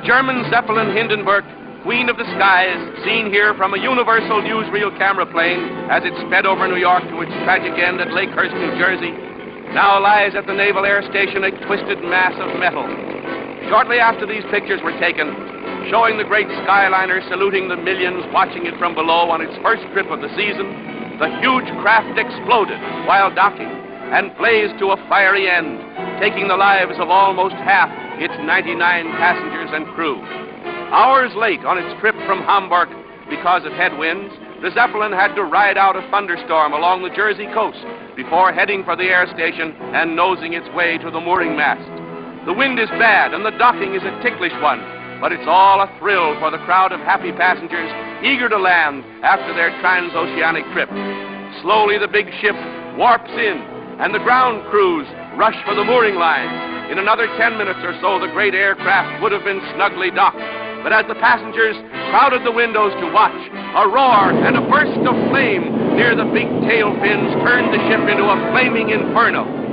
German Zeppelin Hindenburg, queen of the skies, seen here from a universal newsreel camera plane as it sped over New York to its tragic end at Lakehurst, New Jersey, now lies at the Naval Air Station a twisted mass of metal. Shortly after these pictures were taken, showing the great Skyliner saluting the millions watching it from below on its first trip of the season, the huge craft exploded while docking and blazed to a fiery end, taking the lives of almost half its 99 passengers and crew. Hours late on its trip from Hamburg because of headwinds, the Zeppelin had to ride out a thunderstorm along the Jersey coast before heading for the air station and nosing its way to the mooring mast. The wind is bad and the docking is a ticklish one, but it's all a thrill for the crowd of happy passengers eager to land after their transoceanic trip. Slowly the big ship warps in, and the ground crews rush for the mooring lines. In another 10 minutes or so, the great aircraft would have been snugly docked. But as the passengers crowded the windows to watch, a roar and a burst of flame near the big tail fins turned the ship into a flaming inferno.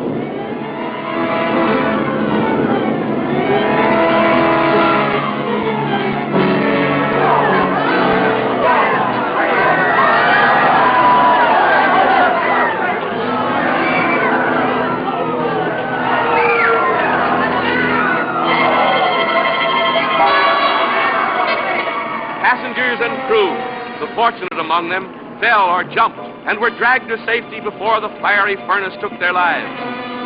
Passengers and crew, the fortunate among them, fell or jumped and were dragged to safety before the fiery furnace took their lives.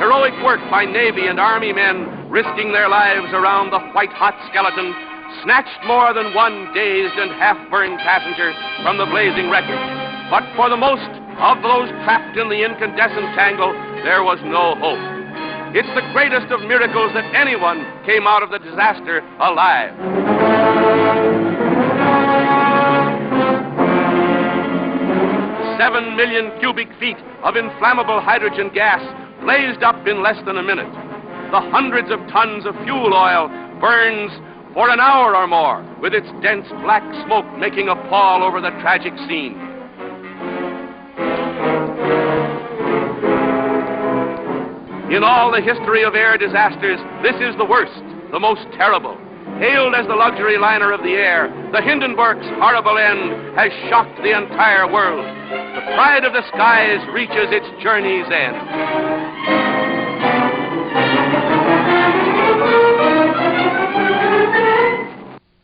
Heroic work by Navy and Army men, risking their lives around the white-hot skeleton, snatched more than one dazed and half-burned passenger from the blazing wreckage. But for the most of those trapped in the incandescent tangle, there was no hope. It's the greatest of miracles that anyone came out of the disaster alive. 7 million cubic feet of inflammable hydrogen gas blazed up in less than a minute. The hundreds of tons of fuel oil burns for an hour or more, with its dense black smoke making a pall over the tragic scene. In all the history of air disasters, this is the worst, the most terrible. Hailed as the luxury liner of the air, the Hindenburg's horrible end has shocked the entire world. The pride of the skies reaches its journey's end.